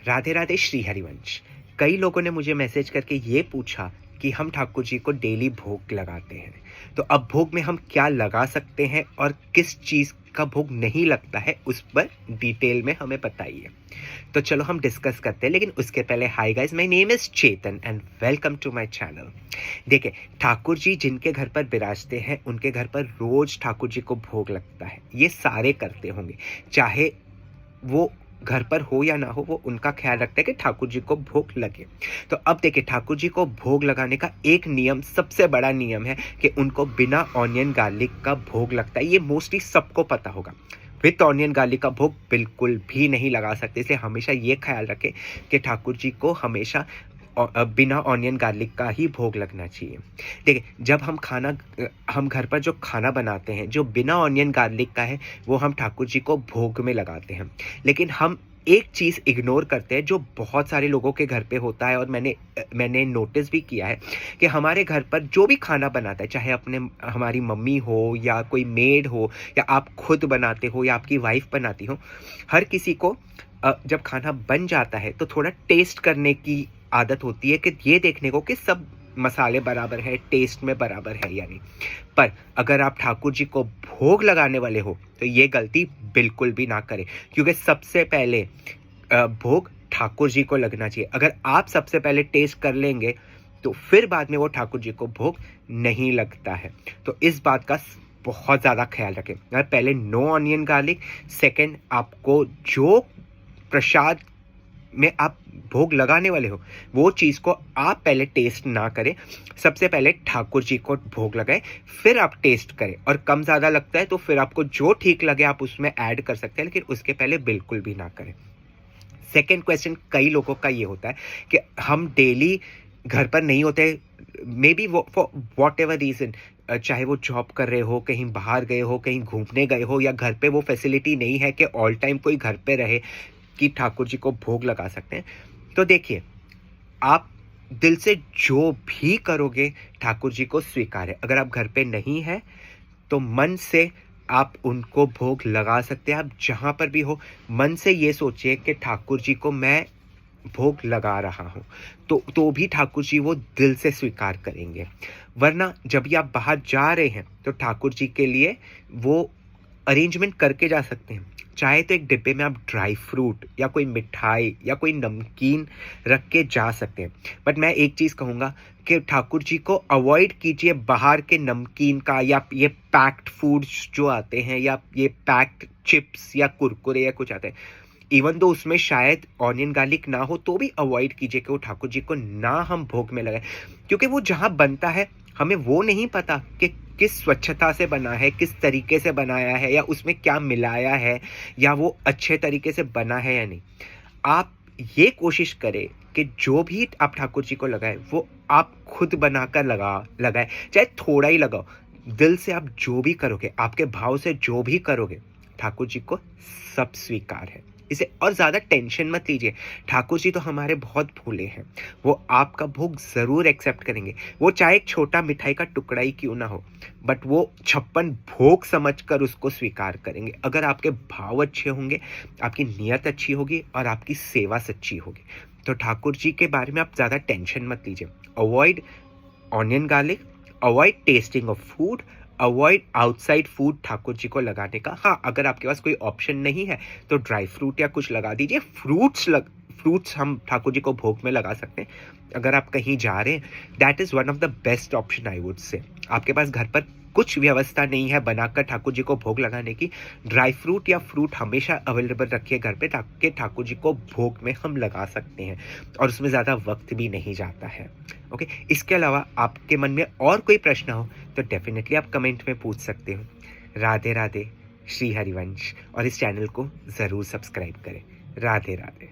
राधे राधे श्री हरिवंश। कई लोगों ने मुझे मैसेज करके ये पूछा कि हम ठाकुर जी को डेली भोग लगाते हैं, तो अब भोग में हम क्या लगा सकते हैं और किस चीज़ का भोग नहीं लगता है, उस पर डिटेल में हमें बताइए। तो चलो हम डिस्कस करते हैं, लेकिन उसके पहले hi guys, my name is Chetan and welcome to my channel. देखिए, ठाकुर जी जिनके घर पर विराजते हैं उनके घर पर रोज ठाकुर जी को भोग लगता है। ये सारे करते होंगे, चाहे वो घर पर हो या ना हो, वो उनका ख्याल रखते हैं कि ठाकुर जी को भोग लगे। तो अब देखिए, ठाकुर जी को भोग लगाने का एक नियम, सबसे बड़ा नियम है कि उनको बिना ऑनियन गार्लिक का भोग लगता है। ये मोस्टली सबको पता होगा। विथ ऑनियन गार्लिक का भोग बिल्कुल भी नहीं लगा सकते, इसलिए हमेशा ये ख्याल रखें कि ठाकुर जी को हमेशा बिना ऑनियन गार्लिक का ही भोग लगना चाहिए। देखिए, जब हम घर पर जो खाना बनाते हैं जो बिना ऑनियन गार्लिक का है, वो हम ठाकुर जी को भोग में लगाते हैं। लेकिन हम एक चीज़ इग्नोर करते हैं जो बहुत सारे लोगों के घर पे होता है, और मैंने नोटिस भी किया है कि हमारे घर पर जो भी खाना बनाता है, चाहे हमारी मम्मी हो या कोई मेड हो या आप खुद बनाते हो या आपकी वाइफ बनाती हो, हर किसी को जब खाना बन जाता है तो थोड़ा टेस्ट करने की आदत होती है कि ये देखने को कि सब मसाले बराबर है, टेस्ट में बराबर है या नहीं। पर अगर आप ठाकुर जी को भोग लगाने वाले हो तो ये गलती बिल्कुल भी ना करें, क्योंकि सबसे पहले भोग ठाकुर जी को लगना चाहिए। अगर आप सबसे पहले टेस्ट कर लेंगे तो फिर बाद में वो ठाकुर जी को भोग नहीं लगता है। तो इस बात का बहुत ज़्यादा ख्याल रखें। पहले नो ऑनियन गार्लिक। सेकंड, आपको जो प्रसाद में आप भोग लगाने वाले हो वो चीज़ को आप पहले टेस्ट ना करें। सबसे पहले ठाकुर जी को भोग लगाएं, फिर आप टेस्ट करें। और कम ज़्यादा लगता है तो फिर आपको जो ठीक लगे आप उसमें ऐड कर सकते हैं, लेकिन उसके पहले बिल्कुल भी ना करें। सेकेंड क्वेश्चन कई लोगों का ये होता है कि हम डेली घर पर नहीं होते, मे बी वो फॉर वॉट एवर रीज़न, चाहे वो जॉब कर रहे हो, कहीं बाहर गए हो, कहीं घूमने गए हो, या घर पे वो फैसिलिटी नहीं है कि ऑल टाइम कोई घर पे रहे कि ठाकुर जी को भोग लगा सकते हैं। तो देखिए, आप दिल से जो भी करोगे ठाकुर जी को स्वीकार है। अगर आप घर पे नहीं है तो मन से आप उनको भोग लगा सकते हैं। आप जहाँ पर भी हो, मन से ये सोचिए कि ठाकुर जी को मैं भोग लगा रहा हूँ, तो भी ठाकुर जी वो दिल से स्वीकार करेंगे। वरना जब भी आप बाहर जा रहे हैं तो ठाकुर जी के लिए वो अरेंजमेंट करके जा सकते हैं। चाहे तो एक डिब्बे में आप ड्राई फ्रूट या कोई मिठाई या कोई नमकीन रख के जा सकते हैं। बट मैं एक चीज़ कहूँगा कि ठाकुर जी को अवॉइड कीजिए बाहर के नमकीन का, या ये पैक्ड फूड्स जो आते हैं, या ये पैक्ड चिप्स या कुरकुरे या कुछ आते हैं। इवन दो उसमें शायद ऑनियन गार्लिक ना हो तो भी अवॉइड कीजिए कि वो ठाकुर जी को ना हम भोग में लगाएं, क्योंकि वो जहाँ बनता है हमें वो नहीं पता कि किस स्वच्छता से बना है, किस तरीके से बनाया है, या उसमें क्या मिलाया है, या वो अच्छे तरीके से बना है या नहीं। आप ये कोशिश करें कि जो भी आप ठाकुर जी को लगाए वो आप खुद बनाकर लगाए, चाहे थोड़ा ही लगाओ। दिल से आप जो भी करोगे, आपके भाव से जो भी करोगे, ठाकुर जी को सब स्वीकार है। इसे और ज़्यादा टेंशन मत लीजिए। ठाकुर जी तो हमारे बहुत भोले हैं, वो आपका भोग ज़रूर एक्सेप्ट करेंगे। वो चाहे एक छोटा मिठाई का टुकड़ा ही क्यों ना हो, बट वो 56 भोग समझकर उसको स्वीकार करेंगे। अगर आपके भाव अच्छे होंगे, आपकी नीयत अच्छी होगी और आपकी सेवा सच्ची होगी, तो ठाकुर जी के बारे में आप ज़्यादा टेंशन मत लीजिए। Avoid onion garlic, avoid tasting of food, avoid outside food Thakur ji को लगाने का। हाँ, अगर आपके पास कोई ऑप्शन नहीं है तो ड्राई फ्रूट या कुछ लगा दीजिए। फ्रूट्स हम ठाकुर जी को भोग में लगा सकते हैं। अगर आप कहीं जा रहे हैं, that is one of the best option I would say. आपके पास घर पर कुछ व्यवस्था नहीं है बनाकर ठाकुर जी को भोग लगाने की, ड्राई फ्रूट या फ्रूट हमेशा अवेलेबल रखिए घर पे, ताकि ठाकुर जी को भोग में हम लगा सकते हैं और उसमें ज़्यादा वक्त भी नहीं जाता है। ओके, इसके अलावा आपके मन में और कोई प्रश्न हो तो डेफिनेटली आप कमेंट में पूछ सकते हो। राधे राधे श्री हरिवंश, और इस चैनल को ज़रूर सब्सक्राइब करें। राधे राधे।